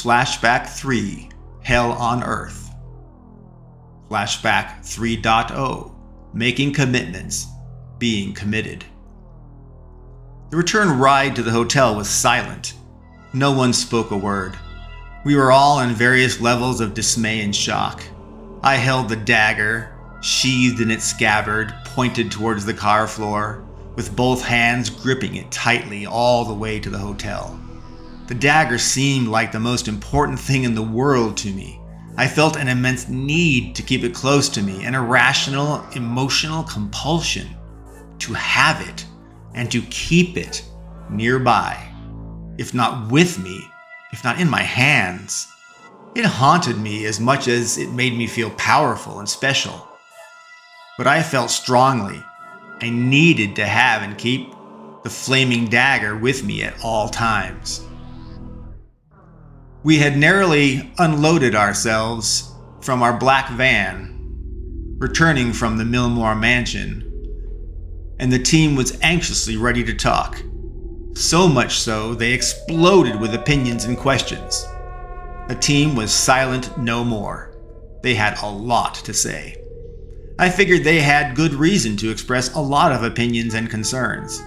Flashback 3, Hell on Earth. Flashback 3.0, Making Commitments, Being Committed. The return ride to the hotel was silent. No one spoke a word. We were all in various levels of dismay and shock. I held the dagger, sheathed in its scabbard, pointed towards the car floor, with both hands gripping it tightly all the way to the hotel. The dagger seemed like the most important thing in the world to me. I felt an immense need to keep it close to me, an irrational, emotional compulsion to have it and to keep it nearby, if not with me, if not in my hands. It haunted me as much as it made me feel powerful and special. But I felt strongly I needed to have and keep the flaming dagger with me at all times. We had narrowly unloaded ourselves from our black van, returning from the Millmore mansion, and the team was anxiously ready to talk. So much so, they exploded with opinions and questions. The team was silent no more. They had a lot to say. I figured they had good reason to express a lot of opinions and concerns.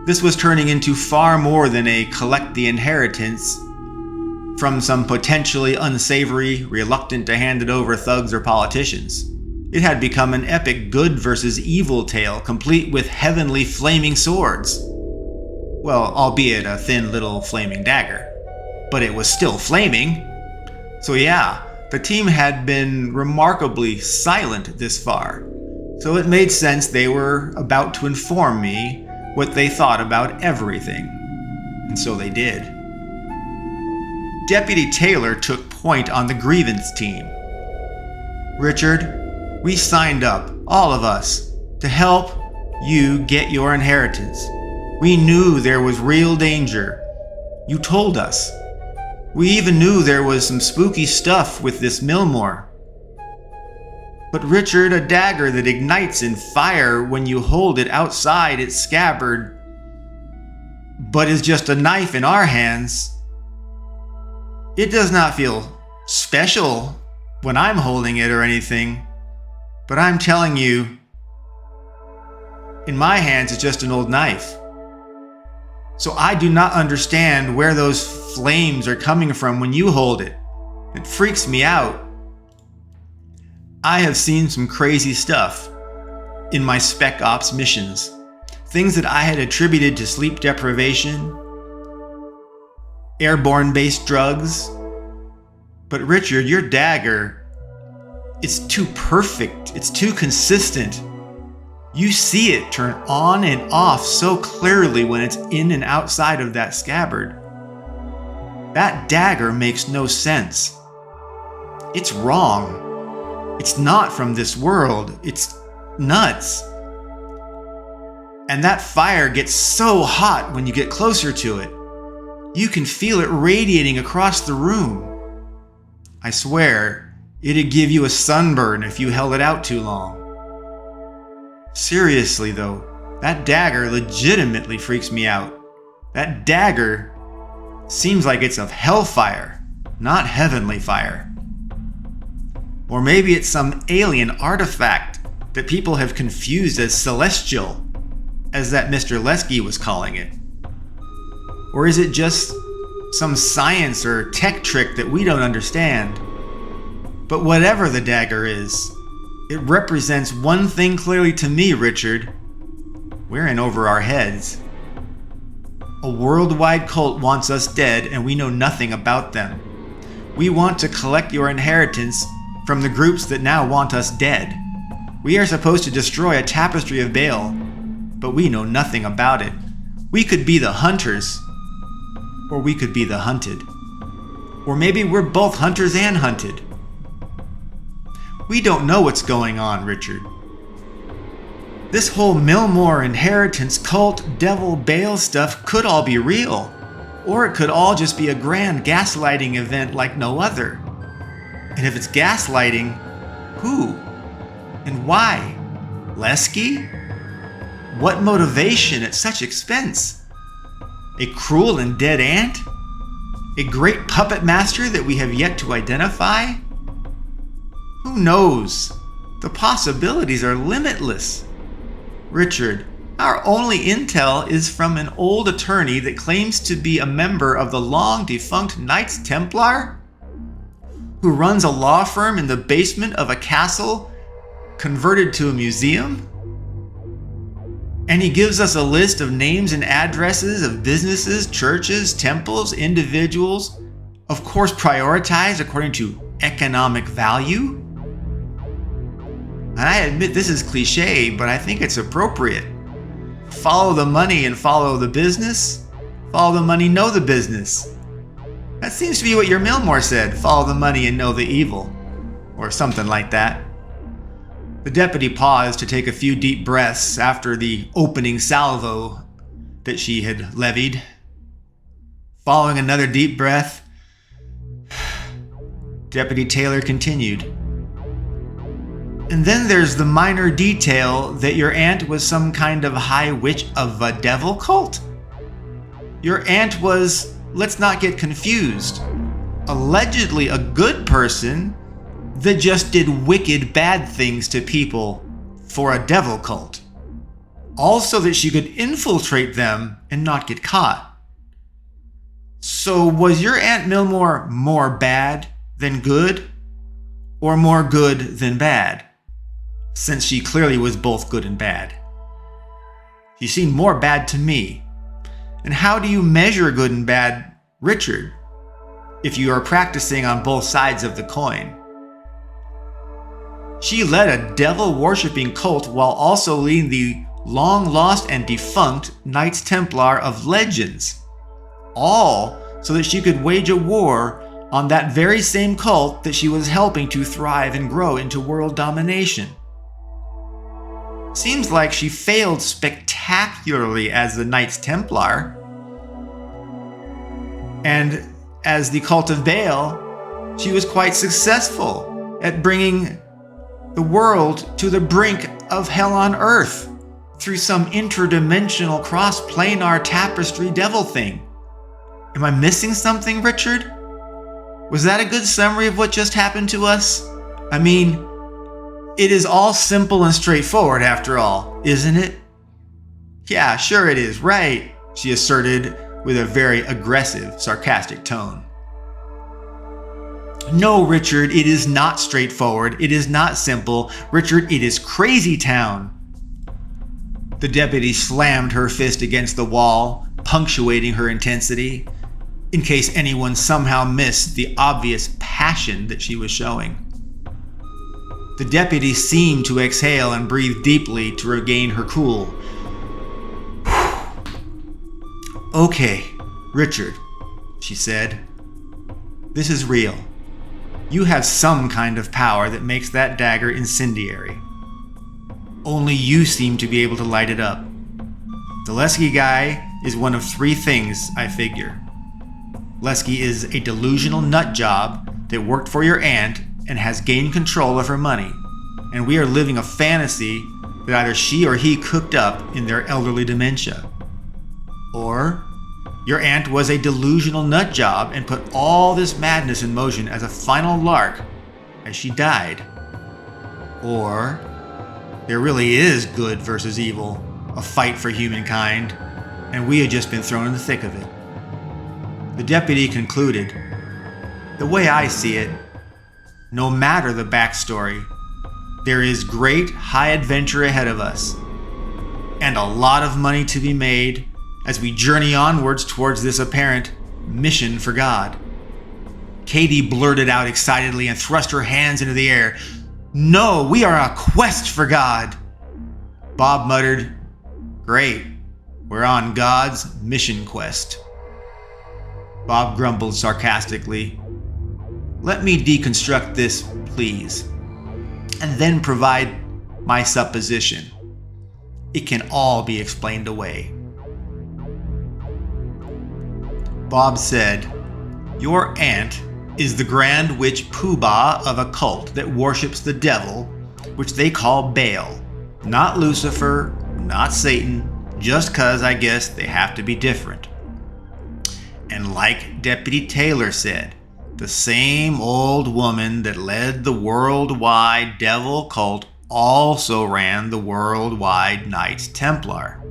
This was turning into far more than a collect the inheritance from some potentially unsavory, reluctant to hand it over thugs or politicians. It had become an epic good versus evil tale, complete with heavenly flaming swords. Well, albeit a thin little flaming dagger. But it was still flaming. So yeah, the team had been remarkably silent this far. So it made sense they were about to inform me what they thought about everything. And so they did. Deputy Taylor took point on the grievance team. Richard, we signed up, all of us, to help you get your inheritance. We knew there was real danger. You told us. We even knew there was some spooky stuff with this Millmore. But Richard, a dagger that ignites in fire when you hold it outside its scabbard, but is just a knife in our hands. It does not feel special when I'm holding it or anything, but I'm telling you, in my hands it's just an old knife. So I do not understand where those flames are coming from when you hold it. It freaks me out. I have seen some crazy stuff in my Spec Ops missions. Things that I had attributed to sleep deprivation, airborne-based drugs. But Richard, your dagger, it's too perfect. It's too consistent. You see it turn on and off so clearly when it's in and outside of that scabbard. That dagger makes no sense. It's wrong. It's not from this world. It's nuts. And that fire gets so hot when you get closer to it. You can feel it radiating across the room. I swear, it'd give you a sunburn if you held it out too long. Seriously though, that dagger legitimately freaks me out. That dagger seems like it's of hellfire, not heavenly fire. Or maybe it's some alien artifact that people have confused as celestial, as that Mr. Lesky was calling it. Or is it just some science or tech trick that we don't understand? But whatever the dagger is, it represents one thing clearly to me, Richard. We're in over our heads. A worldwide cult wants us dead, and we know nothing about them. We want to collect your inheritance from the groups that now want us dead. We are supposed to destroy a tapestry of Baal, but we know nothing about it. We could be the hunters, or we could be the hunted. Or maybe we're both hunters and hunted. We don't know what's going on, Richard. This whole Millmore inheritance cult, devil, Baal stuff could all be real. Or it could all just be a grand gaslighting event like no other. And if it's gaslighting, who? And why? Lesky? What motivation at such expense? A cruel and dead aunt? A great puppet master that we have yet to identify? Who knows? The possibilities are limitless. Richard, our only intel is from an old attorney that claims to be a member of the long-defunct Knights Templar, who runs a law firm in the basement of a castle converted to a museum. And he gives us a list of names and addresses of businesses, churches, temples, individuals, of course prioritized according to economic value. And I admit this is cliche, but I think it's appropriate. Follow the money and follow the business. Follow the money, know the business. That seems to be what your Millmore said. Follow the money and know the evil. Or something like that. The deputy paused to take a few deep breaths after the opening salvo that she had levied. Following another deep breath, Deputy Taylor continued. And then there's the minor detail that your aunt was some kind of high witch of a devil cult. Your aunt was, let's not get confused, allegedly a good person that just did wicked bad things to people for a devil cult. Also that she could infiltrate them and not get caught. So was your Aunt Millmore more bad than good? Or more good than bad? Since she clearly was both good and bad. She seemed more bad to me. And how do you measure good and bad, Richard, if you are practicing on both sides of the coin? She led a devil-worshipping cult while also leading the long-lost and defunct Knights Templar of Legends. All so that she could wage a war on that very same cult that she was helping to thrive and grow into world domination. Seems like she failed spectacularly as the Knights Templar. And as the cult of Baal, she was quite successful at bringing the world to the brink of hell on earth through some interdimensional cross-planar tapestry devil thing. Am I missing something, Richard? Was that a good summary of what just happened to us? I mean, it is all simple and straightforward after all, isn't it? Yeah, sure it is, right, she asserted with a very aggressive, sarcastic tone. No, Richard, it is not straightforward. It is not simple. Richard, it is crazy town. The deputy slammed her fist against the wall, punctuating her intensity, in case anyone somehow missed the obvious passion that she was showing. The deputy seemed to exhale and breathe deeply to regain her cool. Okay, Richard, she said. This is real. You have some kind of power that makes that dagger incendiary. Only you seem to be able to light it up. The Lesky guy is one of three things, I figure. Lesky is a delusional nut job that worked for your aunt and has gained control of her money, and we are living a fantasy that either she or he cooked up in their elderly dementia. Or your aunt was a delusional nut job and put all this madness in motion as a final lark as she died. Or there really is good versus evil, a fight for humankind, and we had just been thrown in the thick of it. The deputy concluded, the way I see it, no matter the backstory, there is great high adventure ahead of us, and a lot of money to be made as we journey onwards towards this apparent mission for God. Katie blurted out excitedly and thrust her hands into the air. No, we are a quest for God. Bob muttered, great, we're on God's mission quest. Bob grumbled sarcastically, let me deconstruct this, please, and then provide my supposition. It can all be explained away. Bob said, your aunt is the Grand Witch Poobah of a cult that worships the devil, which they call Baal. Not Lucifer, not Satan, just 'cause I guess they have to be different. And like Deputy Taylor said, the same old woman that led the worldwide devil cult also ran the worldwide Knights Templar.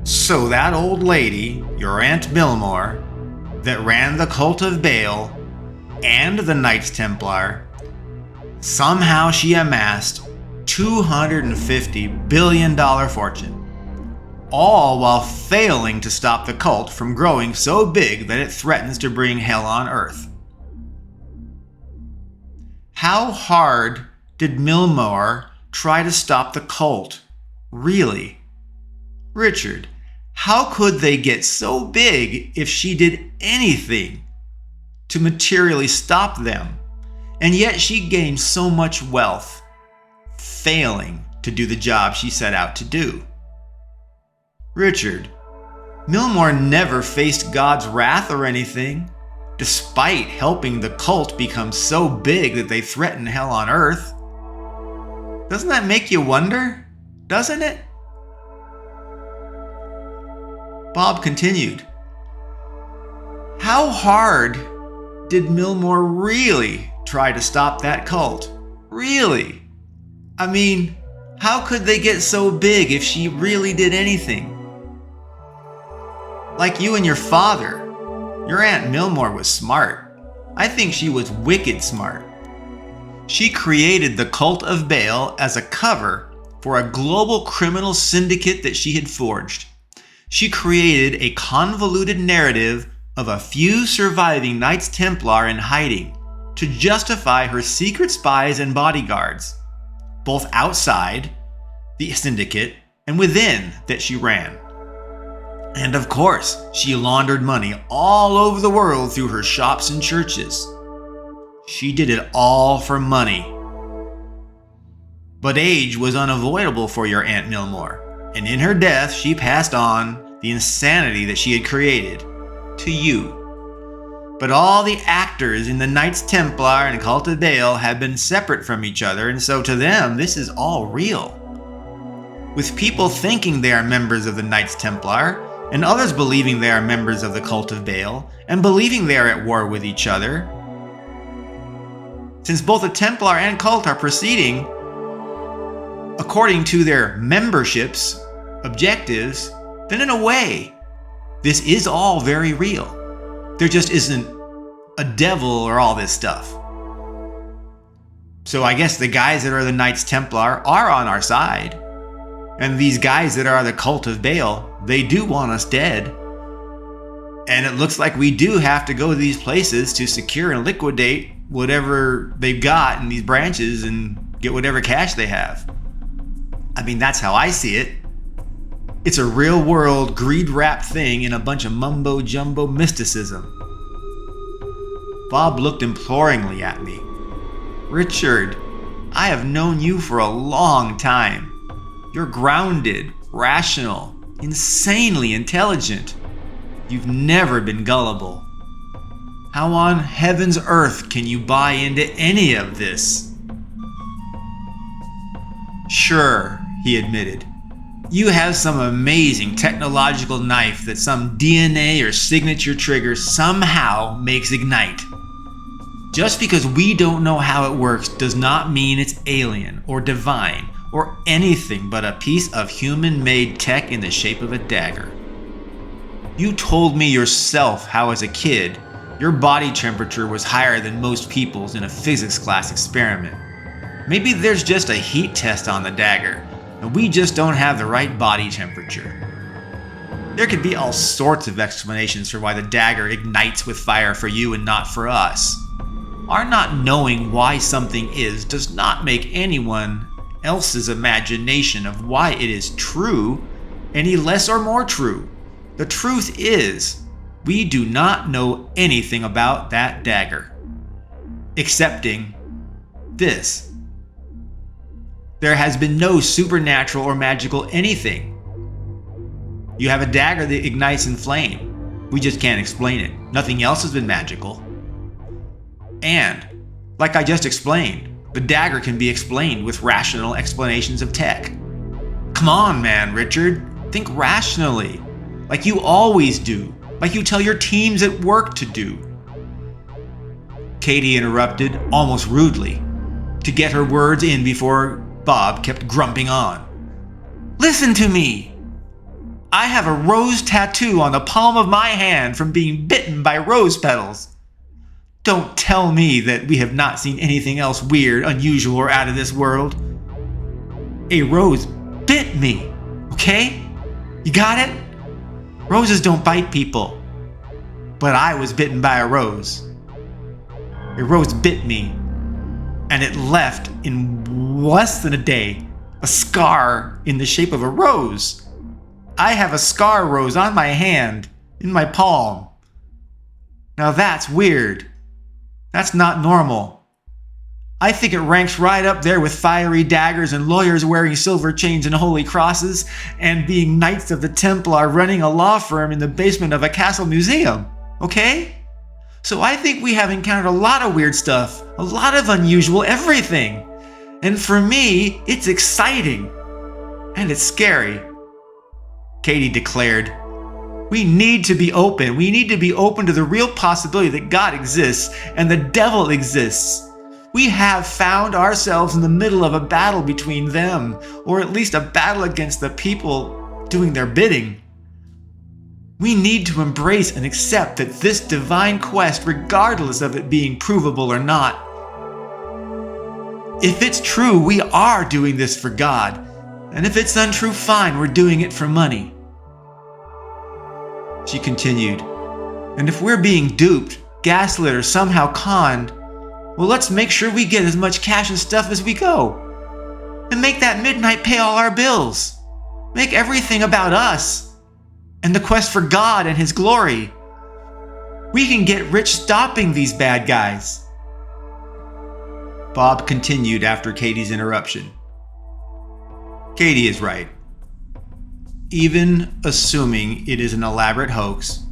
So that old lady, your Aunt Milmore, that ran the cult of Baal and the Knights Templar, somehow she amassed $250 billion fortune, all while failing to stop the cult from growing so big that it threatens to bring hell on earth. How hard did Milmore try to stop the cult? Really? Richard, how could they get so big if she did anything to materially stop them? And yet she gained so much wealth, failing to do the job she set out to do. Richard, Milmore never faced God's wrath or anything, despite helping the cult become so big that they threaten hell on earth. Doesn't that make you wonder? Doesn't it? Bob continued. How hard did Milmore really try to stop that cult? Really? I mean, how could they get so big if she really did anything? Like you and your father, your Aunt Milmore was smart. I think she was wicked smart. She created the cult of Baal as a cover for a global criminal syndicate that she had forged. She created a convoluted narrative of a few surviving Knights Templar in hiding to justify her secret spies and bodyguards, both outside the syndicate and within that she ran. And of course, she laundered money all over the world through her shops and churches. She did it all for money. But age was unavoidable for your Aunt Milmore, and in her death, she passed on the insanity that she had created to you. But all the actors in the Knights Templar and Cult of Baal have been separate from each other, and so to them, this is all real. With people thinking they are members of the Knights Templar, and others believing they are members of the Cult of Baal, and believing they are at war with each other. Since both the Templar and cult are proceeding according to their membership's objectives, then in a way, this is all very real. There just isn't a devil or all this stuff. So I guess the guys that are the Knights Templar are on our side. And these guys that are the Cult of Baal, they do want us dead. And it looks like we do have to go to these places to secure and liquidate whatever they've got in these branches and get whatever cash they have. I mean, that's how I see it. It's a real world greed-wrapped thing in a bunch of mumbo-jumbo mysticism. Bob looked imploringly at me. Richard, I have known you for a long time. You're grounded, rational, insanely intelligent. You've never been gullible. How on heaven's earth can you buy into any of this? Sure, he admitted. You have some amazing technological knife that some DNA or signature trigger somehow makes ignite. Just because we don't know how it works does not mean it's alien or divine or anything but a piece of human-made tech in the shape of a dagger. You told me yourself how as a kid, your body temperature was higher than most people's in a physics class experiment. Maybe there's just a heat test on the dagger, and we just don't have the right body temperature. There could be all sorts of explanations for why the dagger ignites with fire for you and not for us. Our not knowing why something is does not make anyone else's imagination of why it is true any less or more true. The truth is, we do not know anything about that dagger, excepting this. There has been no supernatural or magical anything. You have a dagger that ignites in flame. We just can't explain it. Nothing else has been magical. And, like I just explained, the dagger can be explained with rational explanations of tech. Come on, man, Richard. Think rationally, like you always do, like you tell your teams at work to do. Katie interrupted, almost rudely, to get her words in before Bob kept grumping on. Listen to me. I have a rose tattoo on the palm of my hand from being bitten by rose petals. Don't tell me that we have not seen anything else weird, unusual, or out of this world. A rose bit me, okay? You got it? Roses don't bite people. But I was bitten by a rose. A rose bit me, and it left in less than a day a scar in the shape of a rose. I have a scar rose on my hand, in my palm. Now that's weird. That's not normal. I think it ranks right up there with fiery daggers and lawyers wearing silver chains and holy crosses and being knights of the Templar running a law firm in the basement of a castle museum, okay? So I think we have encountered a lot of weird stuff, a lot of unusual everything. And for me, it's exciting. And it's scary. Katie declared, we need to be open. We need to be open to the real possibility that God exists and the devil exists. We have found ourselves in the middle of a battle between them, or at least a battle against the people doing their bidding. We need to embrace and accept that this divine quest, regardless of it being provable or not, if it's true, we are doing this for God. And if it's untrue, fine, we're doing it for money. She continued, and if we're being duped, gaslit, or somehow conned, well, let's make sure we get as much cash and stuff as we go. And make that midnight pay all our bills. Make everything about us. And the quest for God and His glory. We can get rich stopping these bad guys. Bob continued after Katie's interruption. Katie is right. Even assuming it is an elaborate hoax,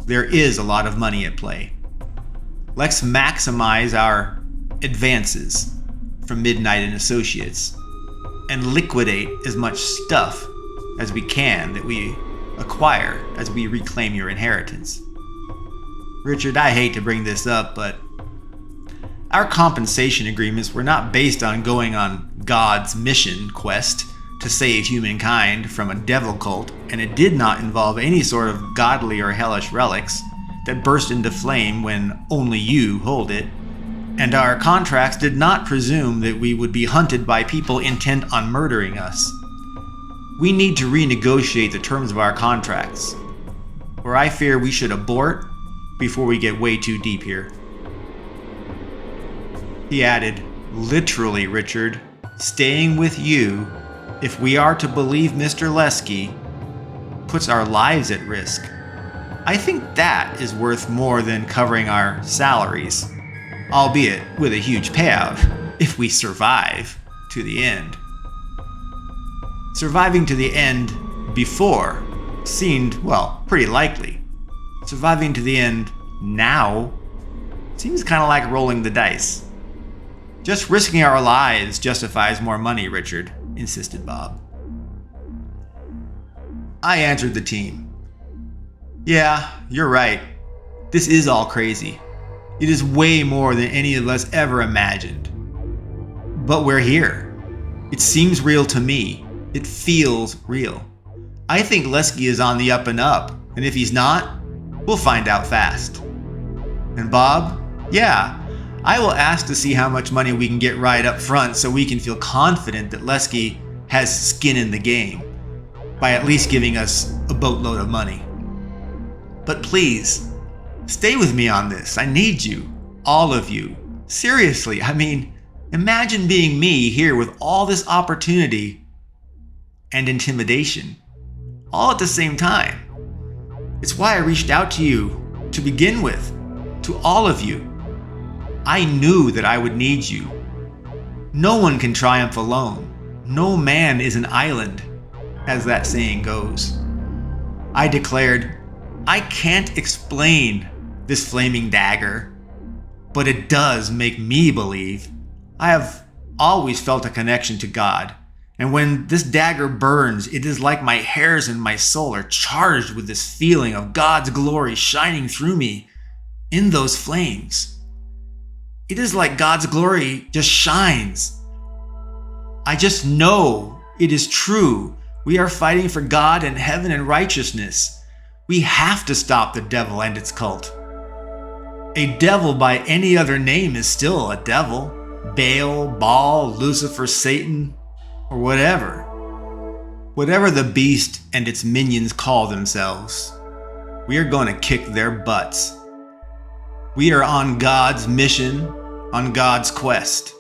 there is a lot of money at play. Let's maximize our advances from Midnight and Associates and liquidate as much stuff as we can that we acquire as we reclaim your inheritance. Richard, I hate to bring this up, but our compensation agreements were not based on going on God's mission quest to save humankind from a devil cult, and it did not involve any sort of godly or hellish relics that burst into flame when only you hold it. And our contracts did not presume that we would be hunted by people intent on murdering us. We need to renegotiate the terms of our contracts, or I fear we should abort before we get way too deep here. He added, literally, Richard, staying with you, if we are to believe Mr. Lesky, puts our lives at risk. I think that is worth more than covering our salaries, albeit with a huge payout, if we survive to the end. Surviving to the end before seemed, well, pretty likely. Surviving to the end now seems kind of like rolling the dice. Just risking our lives justifies more money, Richard, insisted Bob. I answered the team. Yeah, you're right. This is all crazy. It is way more than any of us ever imagined. But we're here. It seems real to me. It feels real. I think Lesky is on the up and up, and if he's not, we'll find out fast. And Bob, yeah, I will ask to see how much money we can get right up front so we can feel confident that Lesky has skin in the game, by at least giving us a boatload of money. But please, stay with me on this. I need you, all of you. Seriously, I mean, imagine being me here with all this opportunity and intimidation, all at the same time. It's why I reached out to you to begin with, to all of you. I knew that I would need you. No one can triumph alone. No man is an island, as that saying goes. I declared, I can't explain this flaming dagger, but it does make me believe. I have always felt a connection to God, And when this dagger burns, it is like my hairs and my soul are charged with this feeling of God's glory shining through me in those flames. It is like God's glory just shines. I just know it is true. We are fighting for God and heaven and righteousness. We have to stop the devil and its cult. A devil by any other name is still a devil. Baal, Baal, Lucifer, Satan, or whatever. Whatever the beast and its minions call themselves, we are going to kick their butts. We are on God's mission, on God's quest.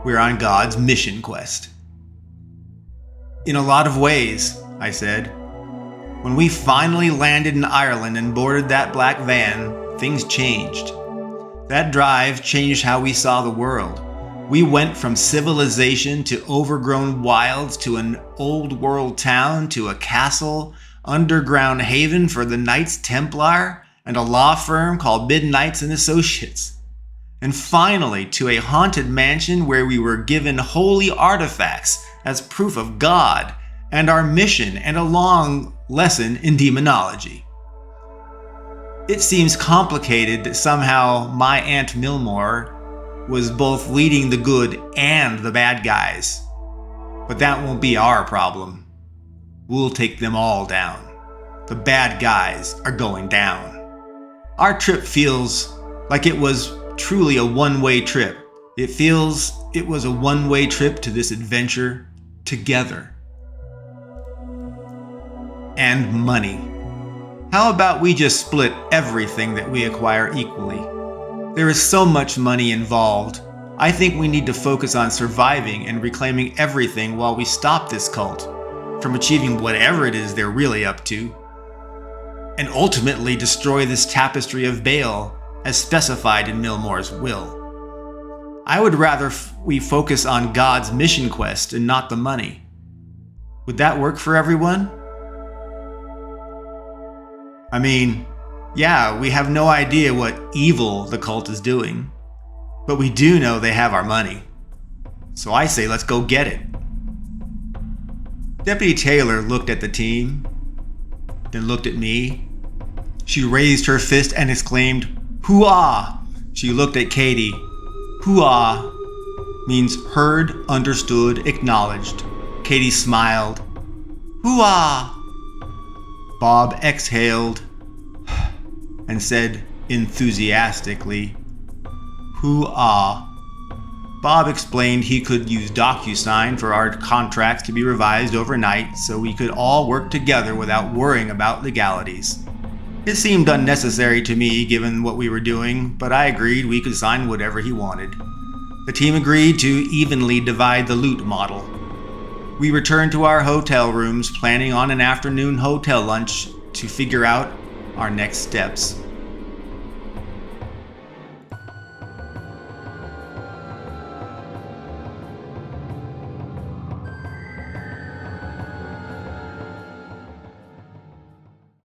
We're on God's mission quest. In a lot of ways, I said. When we finally landed in Ireland and boarded that black van, things changed. That drive changed how we saw the world. We went from civilization to overgrown wilds to an old world town to a castle, underground haven for the Knights Templar, and a law firm called Midnights and Associates. And finally to a haunted mansion where we were given holy artifacts as proof of God and our mission and a long lesson in demonology. It seems complicated that somehow my Aunt Milmore was both leading the good and the bad guys. But that won't be our problem. We'll take them all down. The bad guys are going down. Our trip feels like it was truly a one-way trip. It feels it was a one-way trip to this adventure together. And money. How about we just split everything that we acquire equally? There is so much money involved. I think we need to focus on surviving and reclaiming everything while we stop this cult from achieving whatever it is they're really up to, and ultimately destroy this tapestry of Baal as specified in Milmore's will. I would rather we focus on God's mission quest and not the money. Would that work for everyone? I mean, yeah, we have no idea what evil the cult is doing, but we do know they have our money. So I say let's go get it. Deputy Taylor looked at the team, then looked at me. She raised her fist and exclaimed, "Hoo-ah!" She looked at Katie. "Hoo-ah" means heard, understood, acknowledged. Katie smiled. "Hoo-ah!" Bob exhaled and said enthusiastically, "Hoo-ah." Bob explained he could use DocuSign for our contracts to be revised overnight so we could all work together without worrying about legalities. It seemed unnecessary to me given what we were doing, but I agreed we could sign whatever he wanted. The team agreed to evenly divide the loot model. We returned to our hotel rooms, planning on an afternoon hotel lunch to figure out our next steps.